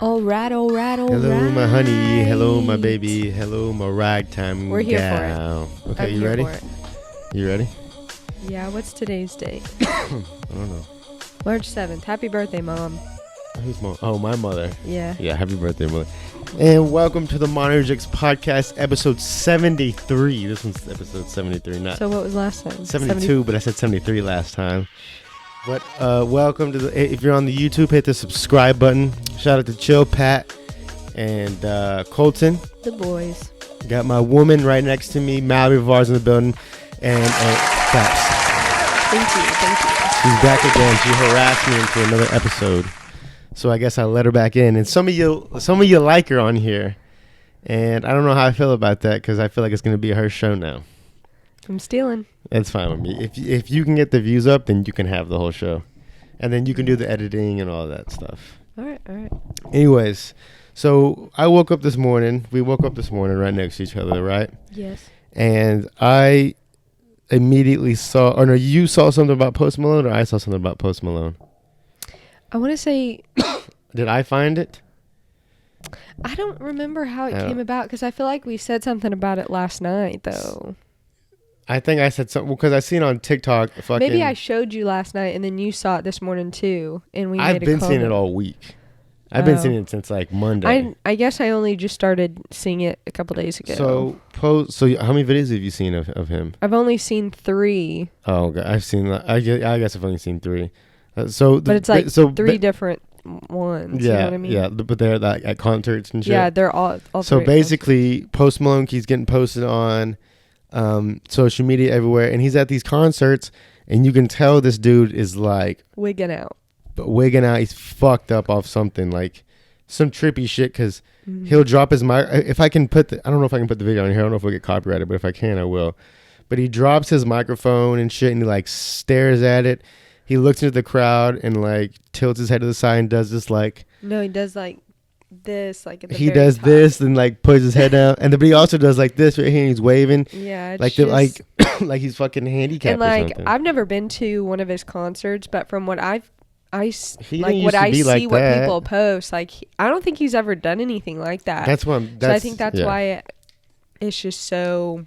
All right. Hello, my honey. Hello, my baby. Hello, my ragtime We're here gal. for it. Okay, I'm you here ready? for it. You ready? Yeah, what's today's date? I don't know. March 7th. Happy birthday, Mom. Who's mom? Oh, my mother. Yeah. Yeah, happy birthday, mother. And welcome to the Monergics Podcast, episode 73. This one's episode 73, not So what was last time? 72, but I said 73 last time. But welcome to the. If you're on the YouTube, hit the subscribe button. Shout out to Chill, Pat, and Colton. The boys. Got my woman right next to me, Mallory Var's in the building, and Caps. Thank you. She's back again. She harassed me into another episode, so I guess I let her back in. And some of you like her on here, and I don't know how I feel about that because I feel like it's gonna be her show now. I'm stealing. It's fine with me. If you can get the views up, then you can have the whole show, and then you can do the editing and all that stuff. All right. Anyways, so I woke up this morning. We woke up this morning right next to each other, right? Yes. And I immediately saw, or no, you saw something about Post Malone, or I saw something about Post Malone. I want to say... Did I find it? I don't remember how it came about because I feel like we said something about it last night, though. I think I said something because I seen on TikTok. Maybe I showed you last night and then you saw it this morning too, and we made a I've been comment. seeing it all week. I've been seeing it since like Monday. I guess I only just started seeing it a couple days ago. So how many videos have you seen of him? I've only seen 3. Oh, okay. I've seen. I guess I've only seen 3. But it's like 3 different ones. Yeah, you know what I mean? yeah. But they're like at concerts and shit. Yeah, they're all. So basically, Post Malone keeps getting posted on social media everywhere, and he's at these concerts, and you can tell this dude is like wigging out. He's fucked up off something like some trippy shit because he'll drop his mic. If I can put I don't know if I can put the video on here. I don't know if we'll get copyrighted, but if I can, I will. But he drops his microphone and shit, and he like stares at it. He looks into the crowd and like tilts his head to the side and does this like. No, he does like this, like at the he very does top. this and like puts his head down, and but he also does like this right here. And he's waving. Yeah, it's like just, like he's fucking handicapped. And like or something. I've never been to one of his concerts, but from what I see like what that. people post, like I don't think he's ever done anything like that. That's what. So I think that's why it's just so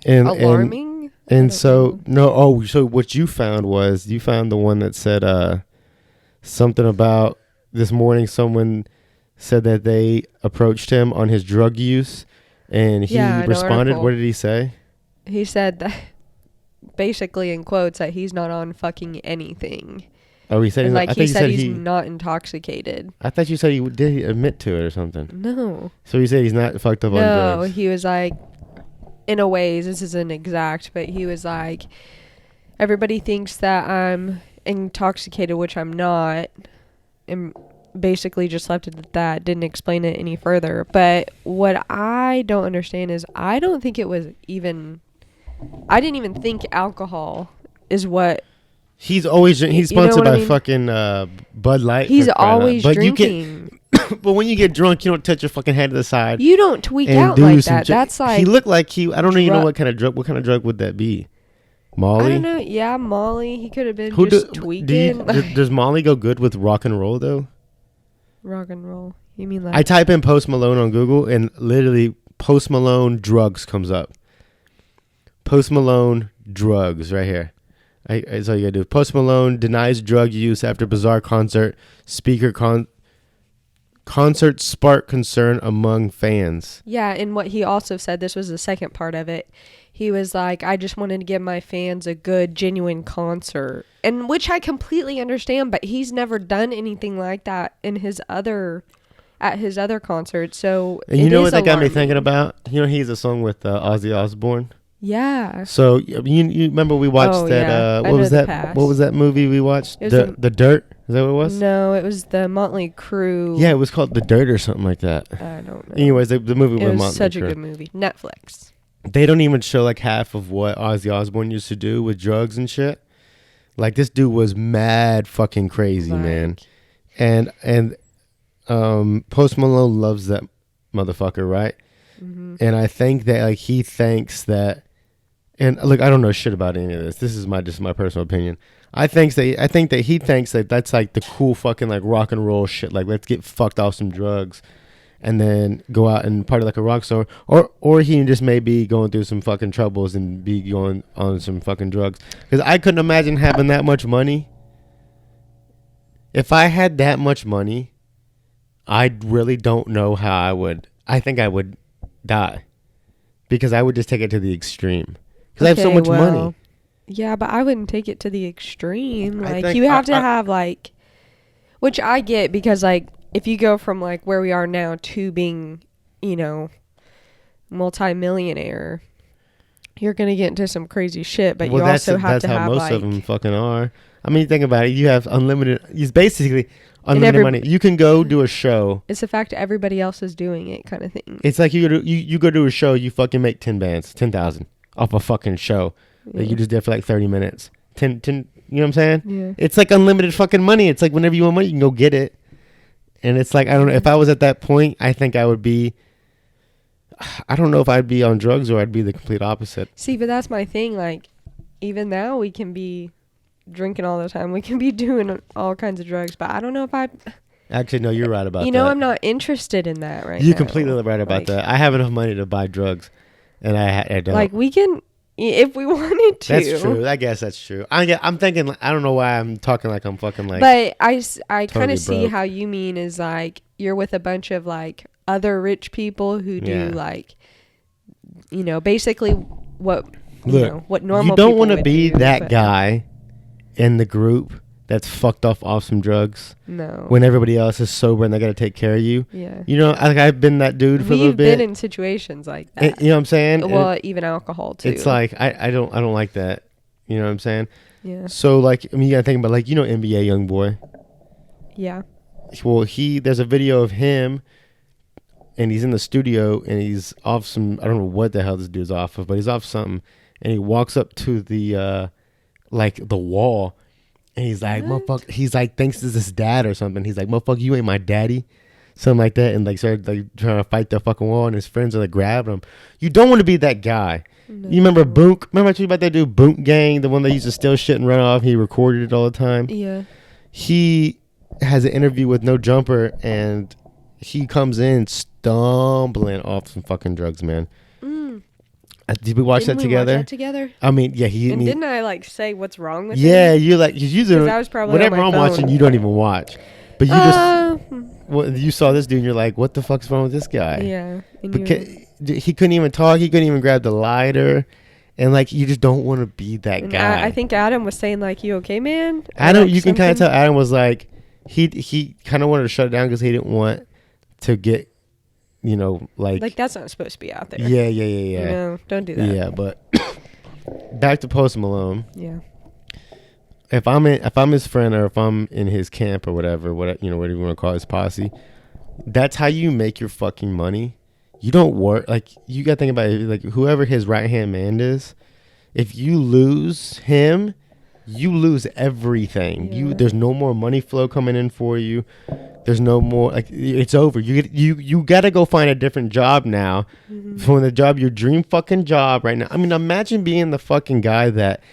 alarming. And so so what you found was the one that said something about this morning. Someone said that they approached him on his drug use, and he responded. What did he say? He said that basically in quotes that he's not on fucking anything. Oh, he said he's not intoxicated. I thought you said he did admit to it or something. No. So he said he's not fucked up on drugs. No, he was like, in a ways, this isn't exact, but he was like, everybody thinks that I'm intoxicated, which I'm not, and basically just left it at that. Didn't explain it any further. But what I don't understand is I don't think it was even. I didn't even think alcohol is what. He's always he's sponsored by fucking Bud Light. He's always drinking. But when you get drunk, you don't touch your fucking head to the side. You don't tweak out like that. That's like he looked like he. I don't even know what kind of drug. What kind of drug would that be? Molly. I don't know. Yeah, Molly. He could have been just tweaking. Does Molly go good with rock and roll though? Rock and roll. You mean like? I type in Post Malone on Google, and literally Post Malone drugs comes up. Post Malone drugs right here. That's all you gotta do. Post Malone denies drug use after bizarre concert. Speaker concert sparked concern among fans. Yeah, and what he also said, this was the second part of it. He was like, I just wanted to give my fans a good, genuine concert. And which I completely understand, but he's never done anything like that at his other concerts. So and you know what that got me thinking about? You know, he has a song with Ozzy Osbourne. Yeah. So you remember we watched that what was that? What was that movie we watched? The Dirt? Is that what it was? No, it was the Motley Crue. Yeah, it was called The Dirt or something like that. I don't know. Anyways, the movie with Motley Crue. It was such a good movie. Netflix. They don't even show like half of what Ozzy Osbourne used to do with drugs and shit. Like this dude was mad fucking crazy, man. And Post Malone loves that motherfucker, right? Mm-hmm. And I think that like he thinks that and look, I don't know shit about any of this. This is my personal opinion. I think that he thinks that that's like the cool fucking like rock and roll shit. Like, let's get fucked off some drugs, and then go out and party like a rock star. Or he just may be going through some fucking troubles and be going on some fucking drugs. Because I couldn't imagine having that much money. If I had that much money, I really don't know how I would. I think I would die, because I would just take it to the extreme. Because I have so much money. Yeah, but I wouldn't take it to the extreme. I Like, think you have to have, like, which I get, because, like, if you go from, like, where we are now to being, you know, multi-millionaire, you're going to get into some crazy shit, but you also have to have, that's how most like, of them fucking are. I mean, think about it. You have unlimited, it's basically unlimited money. You can go do a show. It's the fact that everybody else is doing it kind of thing. It's like you go do a show, you fucking make 10,000 off a fucking show that you just did for like 30 minutes. 10, you know what I'm saying? Yeah. It's like unlimited fucking money. It's like whenever you want money, you can go get it. And it's like, I don't know, if I was at that point, I think I would be, I don't know if I'd be on drugs or I'd be the complete opposite. See, but that's my thing. Like, even now we can be drinking all the time. We can be doing all kinds of drugs, but I don't know if I... Actually, no, you're right about that. You know, I'm not interested in that right now. You're completely right about that. I have enough money to buy drugs, and I don't. Like, we can... If we wanted to. That's true. I guess that's true. I'm thinking, I don't know why I'm talking like I'm fucking like. But I totally kind of see broke. how you mean is like you're with a bunch of like other rich people who do like, you know, basically what, what normal you don't want to be that guy in the group that's fucked off some drugs. No. When everybody else is sober and they got to take care of you. Yeah. You know, I've been that dude for a little bit. We've been in situations like that. You know what I'm saying? Well, even alcohol too. It's like I don't like that. You know what I'm saying? Yeah. So like, I mean, you gotta think about like, you know, NBA YoungBoy. Yeah. Well, there's a video of him, and he's in the studio and he's off some, I don't know what the hell this dude's off of, but he's off something, and he walks up to the like the wall. And he's like, motherfucker, he's like, thinks this is his dad or something. He's like, motherfucker, you ain't my daddy. Something like that. And like started like trying to fight the fucking wall, and his friends are like grabbing him. You don't want to be that guy. No. You remember Boonk? Remember I told you about that dude, Boonk Gang, the one that used to steal shit and run off? He recorded it all the time. Yeah. He has an interview with No Jumper, and he comes in stumbling off some fucking drugs, man. Did we watch that together? Watch that together? I mean, yeah, didn't I like say what's wrong with yeah, him? You like usually I was probably whatever on my I'm phone. watching, you don't even watch. But you you saw this dude, and you're like, what the fuck's wrong with this guy? Yeah. He couldn't even talk. He couldn't even grab the lighter, and like you just don't want to be that guy. I think Adam was saying like, "You okay, man?" Adam, you can kind of tell Adam was like, he kind of wanted to shut it down because he didn't want to get. You know, like that's not supposed to be out there. Yeah. No, don't do that. Yeah, but back to Post Malone. Yeah. If I'm his friend, or if I'm in his camp or whatever, whatever you want to call his posse, that's how you make your fucking money. You don't work like you got to think about it, like whoever his right hand man is. If you lose him, you lose everything. Yeah. There's no more money flow coming in for you. There's no more, like, it's over. You got to go find a different job now. For the job, your dream fucking job right now. I mean, imagine being the fucking guy that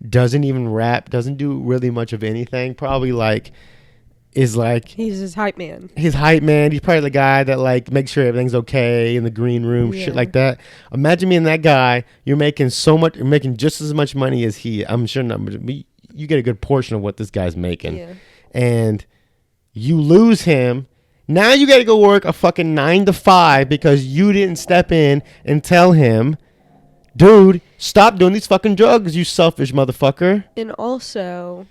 doesn't even rap, doesn't do really much of anything. Probably like, is like. He's his hype man. He's probably the guy that like makes sure everything's okay in the green room, shit like that. Imagine being that guy. You're making just as much money as he. I'm sure not, but you get a good portion of what this guy's making. Yeah. And you lose him. Now you got to go work a fucking 9 to 5 because you didn't step in and tell him, dude, stop doing these fucking drugs, you selfish motherfucker. And also,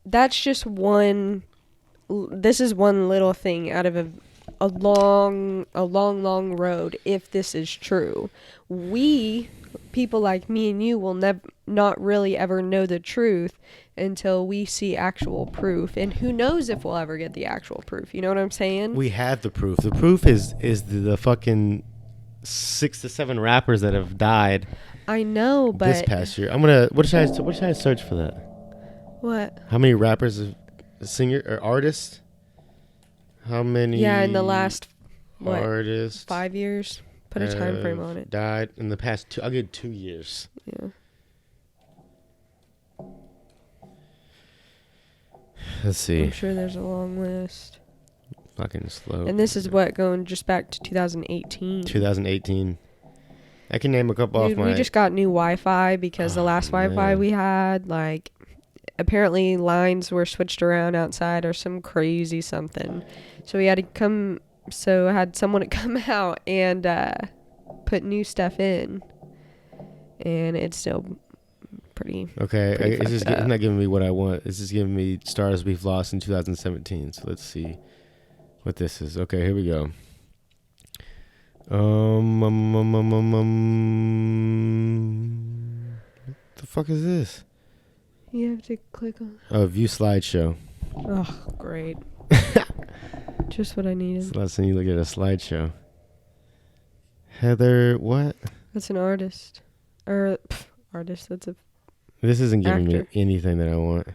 that's just this is one little thing out of a long road. If this is true, people like me and you will not really ever know the truth until we see actual proof, and who knows if we'll ever get the actual proof. You know what I'm saying? We have the proof. The proof is the fucking 6 to 7 rappers that have died. I know, but this past year, what should I search for that? What? How many rappers, singer or artists? How many? Yeah, in the last artists? 5 years, Put a time frame on it. Died in the past 2. I'll give 2 years. Yeah. Let's see. I'm sure there's a long list. Fucking slow. And this is what, going just back to 2018. 2018. I can name a couple Dude, off my... we just got new Wi-Fi because the last Wi-Fi we had, like, apparently lines were switched around outside or some crazy something. So we had to come... So I had someone to come out and put new stuff in. And it's still pretty... Okay, pretty it's not giving me what I want. It's just giving me stars we've lost in 2017. So let's see what this is. Okay, here we go. What the fuck is this? You have to click on... Oh, view slideshow. Oh, great. Just what I needed. It's the last time you look at a slideshow. Heather, what? That's an artist. Or, artist, that's a... This isn't giving Actor. me anything that I want.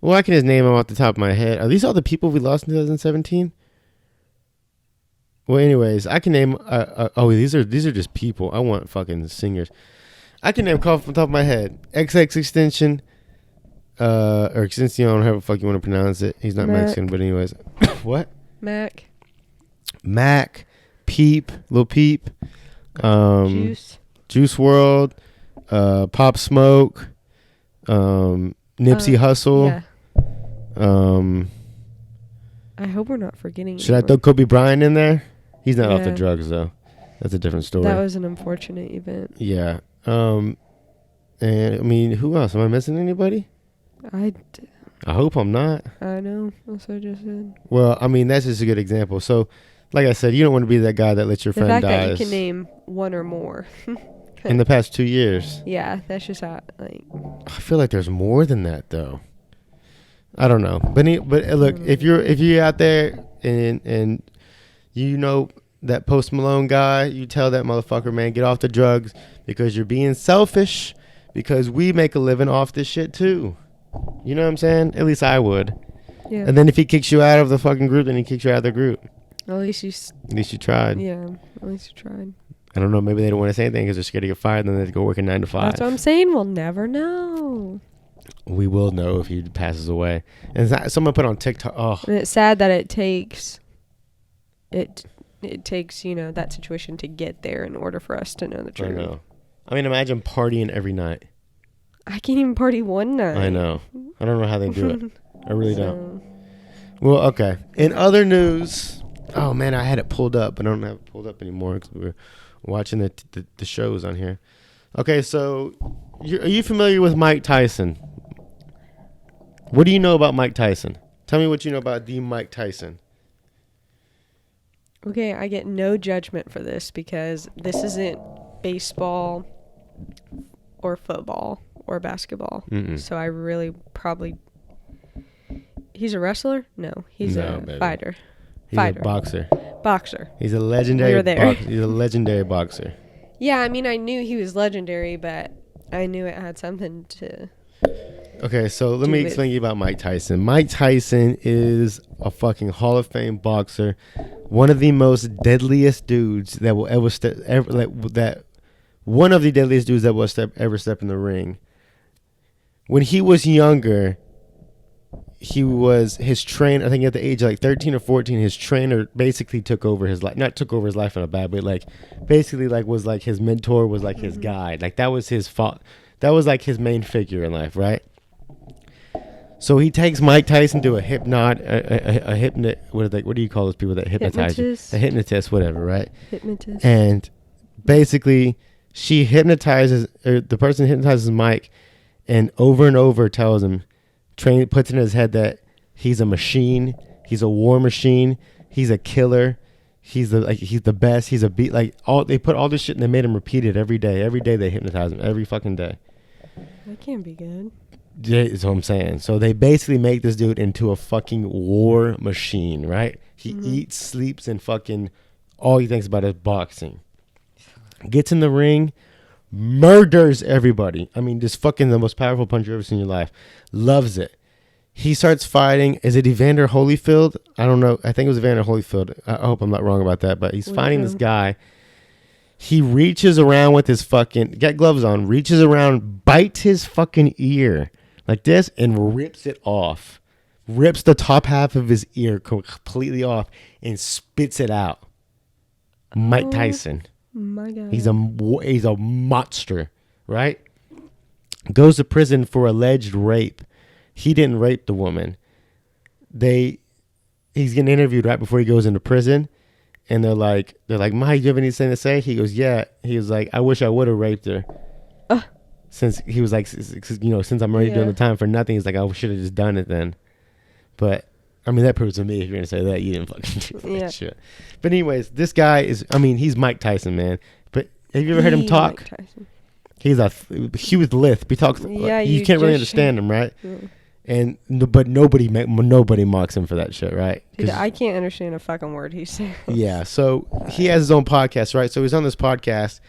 Well, I can just name them off the top of my head. Are these all the people we lost in 2017? Well, anyways, I can name... these are just people. I want fucking singers. I can name off the top of my head. XX Extension. Or Extension, however the fuck you want to pronounce it. He's not Mac. Mexican, but anyways. What? Mac. Peep. Lil Peep. Juice WRLD. Pop Smoke. Nipsey Hussle. Yeah. I hope we're not forgetting. Should I throw Kobe Bryant in there? He's not off the drugs though. That's a different story. That was an unfortunate event. Yeah. And I mean, who else? Am I missing anybody? I hope I'm not. I know. That's what I just said. Well, I mean, that's just a good example. So, like I said, you don't want to be that guy that lets your friend die. The fact that you can name one or more. In the past 2 years. Yeah, that's just how, like... I feel like there's more than that, though. I don't know. But look, if you're out there and you know that Post Malone guy, you tell that motherfucker, man, get off the drugs because you're being selfish because we make a living off this shit, too. You know what I'm saying? At least I would. Yeah. And then if he kicks you out of the fucking group, then he kicks you out of the group. At least you tried. Yeah, at least you tried. I don't know. Maybe they don't want to say anything because they're scared to get fired. Then they have to go work a 9 to 5. That's what I'm saying. We'll never know. We will know if he passes away. And someone put on TikTok. Oh, and it's sad that it takes that situation to get there in order for us to know the truth. I know. I mean, imagine partying every night. I can't even party one night. I know. I don't know how they do it. I really don't. Well, okay. In other news, oh man, I had it pulled up, but I don't have it pulled up anymore because we were watching the shows on here. Okay, so are you familiar with Mike Tyson? What do you know about Mike Tyson? Tell me what you know about the Mike Tyson. Okay, I get no judgment for this because this isn't baseball or football or basketball. Mm-mm. So I really probably... He's a wrestler? No, he's a fighter. He's a boxer. Boxer. He's a legendary. We were there. He's a legendary boxer. Yeah, I mean, I knew he was legendary, but I knew it had something to... Okay, so let me explain to you about Mike Tyson. Mike Tyson is a fucking Hall of Fame boxer, one of the most deadliest dudes that will ever step in the ring. When he was younger, his trainer, I think at the age of like 13 or 14, his trainer basically took over his life. Not took over his life in a bad way, like basically like was like his mentor, was like his guide. Like that was his fault. That was like his main figure in life, right? So he takes Mike Tyson to a what do you call those people that hypnotize you? A hypnotist, whatever, right? Hypnotist. And basically, the person hypnotizes Mike, and over tells him, puts in his head that he's a machine, he's a war machine, he's a killer, he's the best, he's a beat. Like they put all this shit and they made him repeat it every day. Every day they hypnotize him, every fucking day. That can't be good. Yeah, that's what I'm saying. So they basically make this dude into a fucking war machine, right? He eats, sleeps, and fucking all he thinks about is boxing. Gets in the ring, murders everybody. I mean, just fucking the most powerful punch you've ever seen in your life. Loves it. He starts fighting. Is it Evander Holyfield? I don't know. I think it was Evander Holyfield. I hope I'm not wrong about that. But he's fighting this guy. He reaches around with his fucking, got gloves on, reaches around, bites his fucking ear like this and rips it off. Rips the top half of his ear completely off and spits it out. Mike Tyson. My God. He's a monster, right? Goes to prison for alleged rape. He didn't rape the woman. He's getting interviewed right before he goes into prison. And they're like, Mike, do you have anything to say? He goes, yeah. He was like, I wish I would have raped her. Since he was like, since I'm already doing the time for nothing, he's like, I should have just done it then. But, I mean, that proves to me if you're going to say that, you didn't fucking do that shit. But anyways, this guy is, I mean, he's Mike Tyson, man. But have you ever heard him talk? Mike Tyson. He's a huge lisp. He talks, you can't really understand him, right? Yeah. But nobody mocks him for that shit, right? I can't understand a fucking word he's saying. Yeah, so he has his own podcast, right? So he's on this podcast,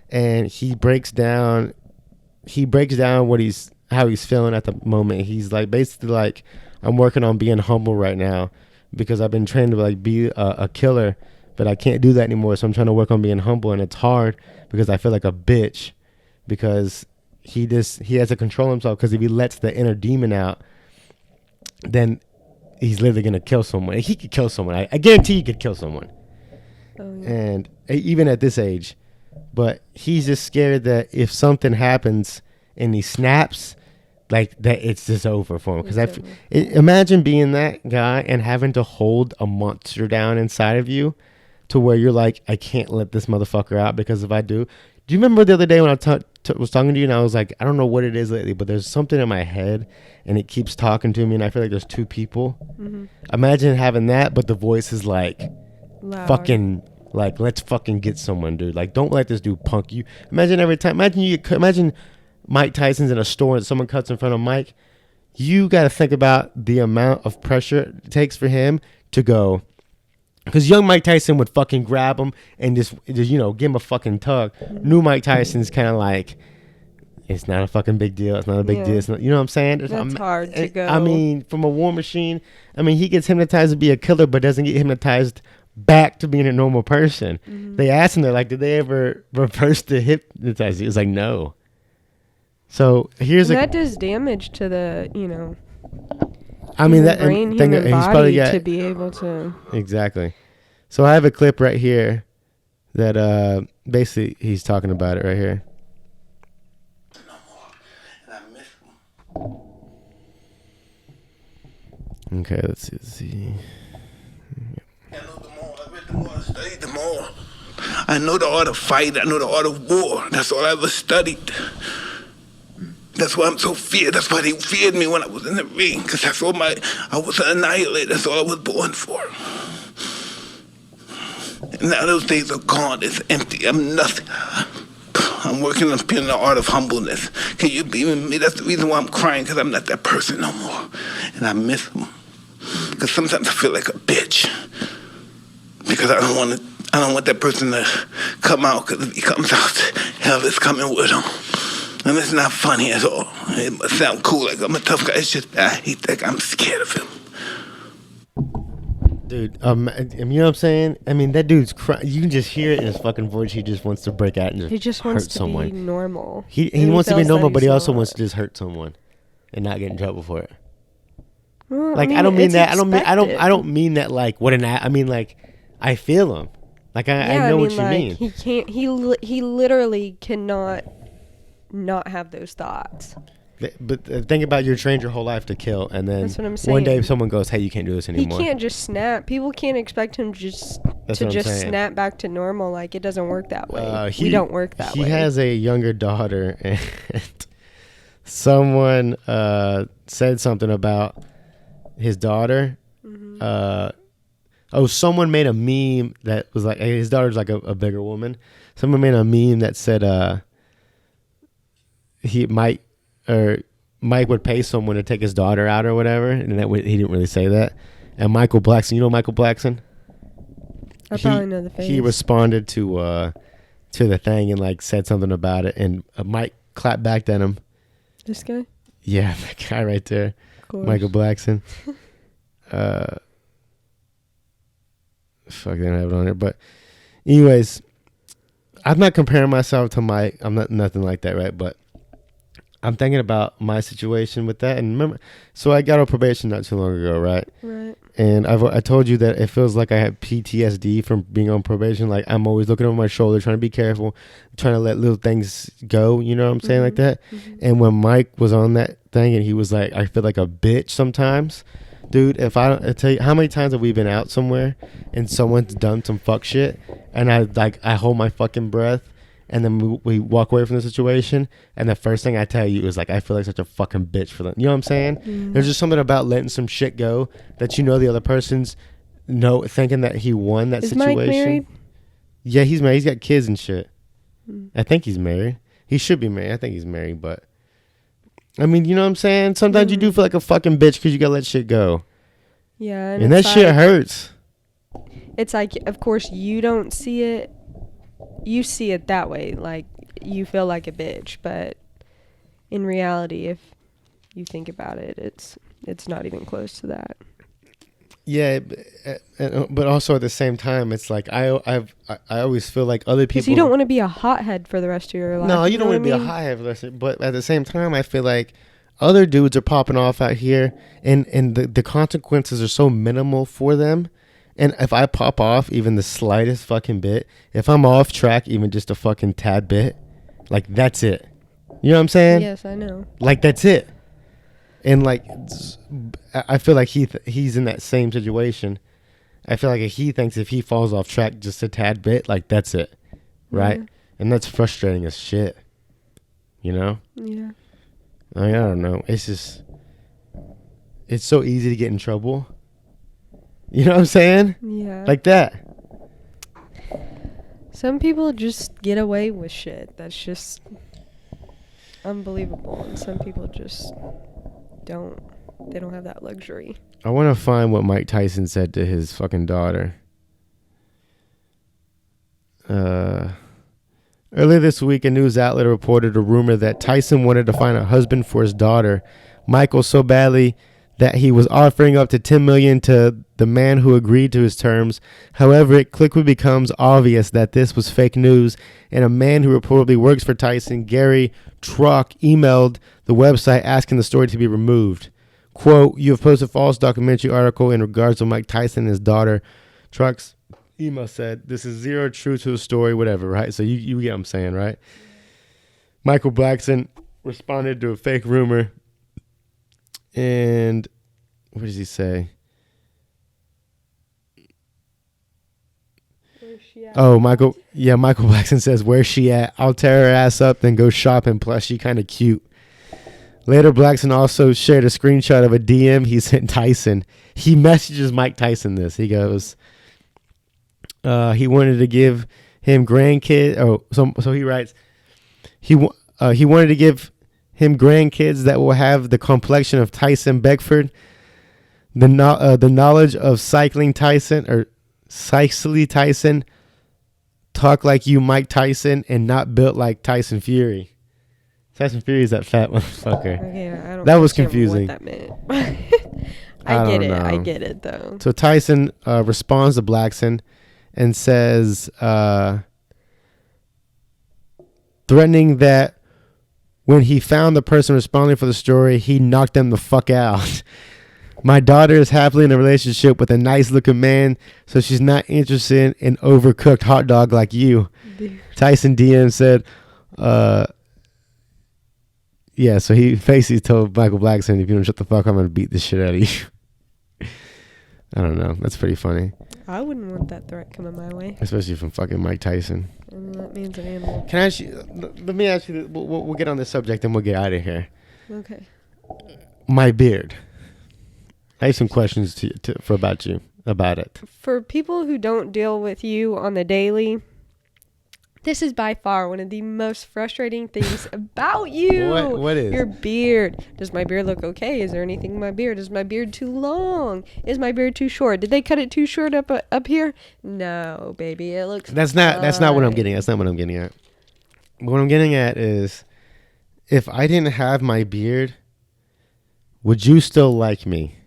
and he breaks down how he's feeling at the moment. He's like, basically like, I'm working on being humble right now because I've been trained to like be a killer, but I can't do that anymore. So I'm trying to work on being humble, and it's hard because I feel like a bitch because he has to control himself, because if he lets the inner demon out, then he's literally going to kill someone. He could kill someone. I guarantee he could kill someone. Oh, yeah. And even at this age. But he's just scared that if something happens and he snaps, like that, it's just over for him. Because imagine being that guy and having to hold a monster down inside of you to where you're like, I can't let this motherfucker out, because if I do you remember the other day when I was talking to you and I was like, I don't know what it is lately, but there's something in my head and it keeps talking to me and I feel like there's two people. Mm-hmm. Imagine having that, but the voice is like, loud. Fucking, like, let's fucking get someone, dude. Like, don't let this dude punk you. Imagine every time, imagine Mike Tyson's in a store and someone cuts in front of Mike. You got to think about the amount of pressure it takes for him to go. Because young Mike Tyson would fucking grab him and just give him a fucking tug. New Mike Tyson's kind of like, it's not a fucking big deal. It's not a big deal. It's not, you know what I'm saying? That's hard to go. I mean, from a war machine, I mean, he gets hypnotized to be a killer, but doesn't get hypnotized back to being a normal person. Mm-hmm. They asked him, they're like, did they ever reverse the hypnotize? He was like, no. So that does damage to the, I mean, that brain, thing, human body to be able to. Exactly. So I have a clip right here that basically he's talking about it right here. No more. And I miss him. Okay, let's see. I know the more I read, the more I studied, the more I know the art of fight. I know the art of war. That's all I ever studied. That's why I'm so feared. That's why they feared me when I was in the ring. Because I was an annihilator. That's all I was born for. And now those days are gone. It's empty. I'm nothing. I'm working on being the art of humbleness. Can you believe in me? That's the reason why I'm crying, because I'm not that person no more. And I miss him. Because sometimes I feel like a bitch. Because I don't want that person to come out. Because if he comes out, hell is coming with him. And it's not funny at all. It must sound cool, like I'm a tough guy. It's just I hate that guy. I'm scared of him. Dude, you know what I'm saying? I mean, that dude's crying. You can just hear it in his fucking voice. He just wants to break out and just hurt someone. He just wants to be normal. He wants to be normal, but he also wants to just hurt someone and not get in trouble for it. Well, like, I don't mean that. I don't mean that like what an. I mean, like, I feel him. Like I know what you mean. He can't. He literally cannot not have those thoughts. But think about, you're trained your whole life to kill, and then that's what I'm saying. One day someone goes, hey, you can't do this anymore. He can't just snap. People can't expect him to just snap back to normal. Like, it doesn't work that way. We don't work that way. He has a younger daughter, and someone said something about his daughter. Mm-hmm. Someone made a meme that was like, hey, his daughter's like a bigger woman. Someone made a meme that said Mike would pay someone to take his daughter out or whatever, and he didn't really say that. And Michael Blackson, you know Michael Blackson? I probably know the face. He responded to the thing and like said something about it, and Mike clapped back at him. This guy? Yeah, that guy right there, Michael Blackson. Fuck, they don't have it on there, but anyways, I'm not comparing myself to Mike. I'm not nothing like that, right? But I'm thinking about my situation with that. And remember, so I got on probation not too long ago, right? Right. And I told you that it feels like I have PTSD from being on probation. Like I'm always looking over my shoulder, trying to be careful, trying to let little things go. You know what I'm saying? Like that. And when Mike was on that thing and he was like, I feel like a bitch sometimes. Dude, I tell you, how many times have we been out somewhere and someone's done some fuck shit and I hold my fucking breath and then we walk away from the situation and the first thing I tell you is like, I feel like such a fucking bitch for them. You know what I'm saying? There's just something about letting some shit go that you know the other person's thinking that he won that situation. Mike married? Yeah, he's married. He's got kids and shit. I think he's married. He should be married. I think he's married, but I mean, you know what I'm saying? Sometimes you do feel like a fucking bitch because you gotta let shit go. Yeah. And that shit hurts. It's like, of course, you don't see it. You see it that way. Like, you feel like a bitch. But in reality, if you think about it, it's not even close to that. Yeah, but also at the same time, it's like I always feel like other people. Because you don't want to be a hothead for the rest of your life. No, you don't want to be a hothead for the rest of. But at the same time, I feel like other dudes are popping off out here, and the consequences are so minimal for them. And if I pop off even the slightest fucking bit, if I'm off track even just a fucking tad bit, like that's it. You know what I'm saying? Yes, I know. Like that's it. And like, I feel like he's in that same situation. I feel like he thinks if he falls off track just a tad bit, like that's it, right? And that's frustrating as shit. You know? Yeah. I mean, I don't know. It's just, it's so easy to get in trouble. You know what I'm saying? Yeah. Like that. Some people just get away with shit. That's just unbelievable. And some people just don't have that luxury. I want to find what Mike Tyson said to his fucking daughter. Earlier this week, a news outlet reported a rumor that Tyson wanted to find a husband for his daughter, Michael, so badly that he was offering up to $10 million to the man who agreed to his terms. However, it quickly becomes obvious that this was fake news, and a man who reportedly works for Tyson, Gary Truck, emailed the website asking the story to be removed. Quote, "You have posted a false documentary article in regards to Mike Tyson and his daughter." Truck's email said, "This is zero truth to the story," whatever, right? So you get what I'm saying, right? Michael Blackson responded to a fake rumor. And what does he say? Where's she at? Oh, Michael Blackson says, "Where's she at? I'll tear her ass up, then go shopping. Plus, she kind of cute." Later, Blackson also shared a screenshot of a DM he sent Tyson. He messages Mike Tyson this. He goes, he wanted to give him grandkids. Oh, so he writes, he wanted to give him grandkids that will have the complexion of Tyson Beckford, the knowledge of cycling Tyson, talk like you Mike Tyson, and not built like Tyson Fury. Tyson Fury is that fat motherfucker. Okay, I don't That was understand confusing. what that meant. I get it though. So Tyson responds to Blackson and says, threatening that when he found the person responding for the story, he knocked them the fuck out. "My daughter is happily in a relationship with a nice looking man, so she's not interested in overcooked hot dog like you." Tyson DM said, yeah, so he basically told Michael Blackson, "If you don't shut the fuck up, I'm going to beat the shit out of you." I don't know. That's pretty funny. I wouldn't want that threat coming my way. Especially from fucking Mike Tyson. I mean, that means an animal. Can I ask you, let me ask you, we'll get on this subject and we'll get out of here. Okay. My beard. I have some questions about it. For people who don't deal with you on the daily, this is by far one of the most frustrating things about you. What is? Your beard. Does my beard look okay? Is there anything in my beard? Is my beard too long? Is my beard too short? Did they cut it too short up here? No, baby. It looks That's not what I'm getting at. That's not what I'm getting at. What I'm getting at is, if I didn't have my beard, would you still like me?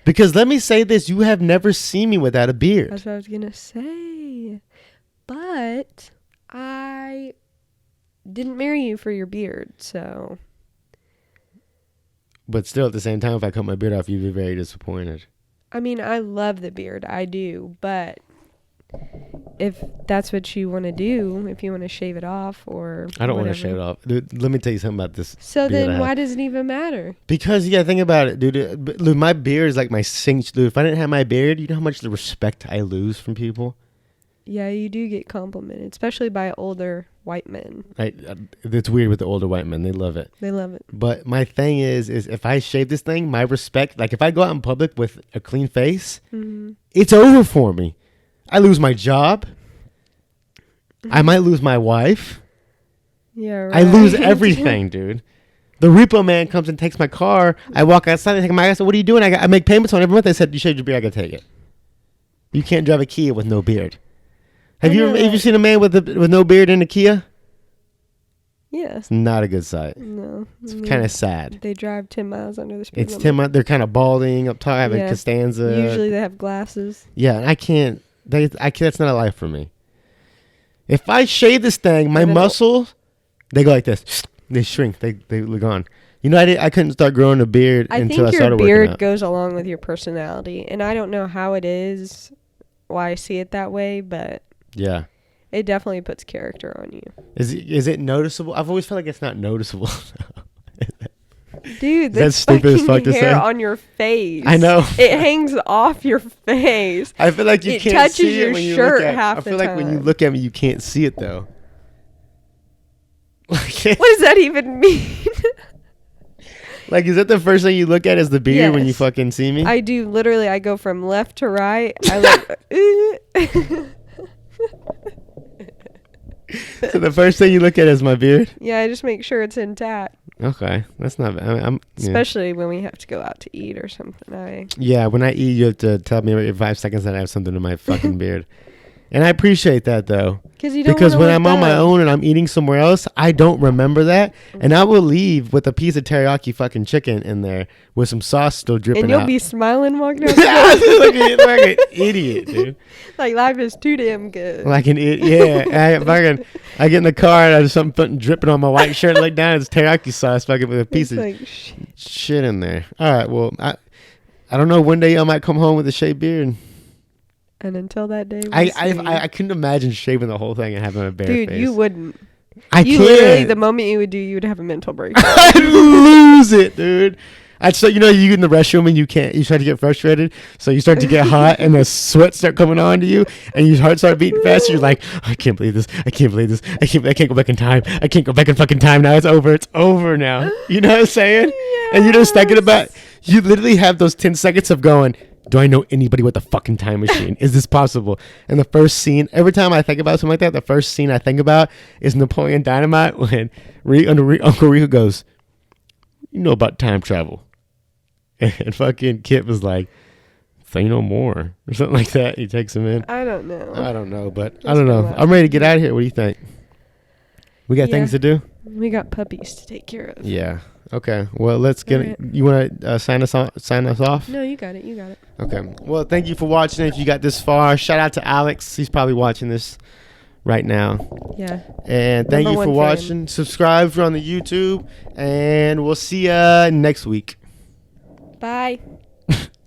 Because let me say this, you have never seen me without a beard. That's what I was going to say. But I didn't marry you for your beard, so. But still, at the same time, if I cut my beard off, you'd be very disappointed. I mean, I love the beard. I do. But if that's what you want to do, if you want to shave it off or I don't want to whatever. shave it off. Dude, let me tell you something about this. So beard I then have. why does it even matter? Because, yeah, think about it, dude. Dude, my beard is like my signature. Dude, if I didn't have my beard, you know how much the respect I lose from people? Yeah, you do get complimented, especially by older white men. It's weird with the older white men. They love it. They love it. But my thing is if I shave this thing, my respect, like if I go out in public with a clean face, it's over for me. I lose my job. I might lose my wife. Yeah, right. I lose everything, dude. The repo man comes and takes my car. I walk outside. I take my. I said, "What are you doing?" I make payments on it every month. They said, "You shaved your beard. I gotta take it." You can't drive a Kia with no beard. Have you seen a man with no beard in a Kia? Yes. It's not a good sight. No. It's kind of sad. They drive 10 miles under the speed It's limit. 10 months. They're kind of balding up top, having Costanza. Usually they have glasses. Yeah, and I can't. That's not a life for me. If I shave this thing, my muscles, they go like this. They shrink. They look gone. You know, I couldn't start growing a beard until I started working out. I think your beard goes along with your personality, and I don't know how it is, why I see it that way, but yeah, it definitely puts character on you. Is it noticeable? I've always felt like it's not noticeable. Dude, That's that's stupid as fuck to hair say. on your face. I know. It hangs off your face. I feel like you it can't touches see your it when you shirt look at half I feel the like when you time. look at me, you can't see it though. What does that even mean? Like, is that the first thing you look at is the beard when you Yes. fucking see me? I do. Literally, I go from left to right. I look. So the first thing you look at is my beard? Yeah, I just make sure it's intact. Okay, that's not bad. Yeah. Especially when we have to go out to eat or something. Yeah, when I eat, you have to tell me every 5 seconds that I have something in my fucking beard. And I appreciate that, though. Because when I'm on my own and I'm eating somewhere else, I don't remember that. And I will leave with a piece of teriyaki fucking chicken in there with some sauce still dripping and you'll out. be smiling walking out like an idiot, dude. Like life is too damn good. Like an idiot. Yeah. I get in the car and I have something dripping on my white shirt. Look down, it's teriyaki sauce fucking with a piece of like, shit in there. All right, well, I don't know. One day I might come home with a shaved beard. And until that day, I couldn't imagine shaving the whole thing and having a bare face. dude, you wouldn't. You Literally, can't. the moment you would do, you would have a mental breakdown. I'd lose it, dude. You get in the restroom and you start to get frustrated, so you start to get hot and the sweat start coming on to you and your heart start beating fast. You're like, I can't believe this. I can't go back in time. I can't go back in fucking time now. It's over now. You know what I'm saying? Yes. And you're just thinking about, you literally have those 10 seconds of going, do I know anybody with a fucking time machine? Is this possible? And the first scene, every time I think about something like that, the first scene I think about is Napoleon Dynamite when Uncle Rico goes, you know about time travel. And fucking Kit was like, say no more. Or something like that. He takes him in. I don't know. I don't know, but I don't know. I'm ready to get out of here. What do you think? We got things to do? We got puppies to take care of. Yeah. Okay. Well, let's get it. You want to sign us off? No, you got it. Okay. Well, thank you for watching. If you got this far, shout out to Alex. He's probably watching this right now. Yeah. And thank you for watching. Subscribe if you're on the YouTube. And we'll see you next week. Bye.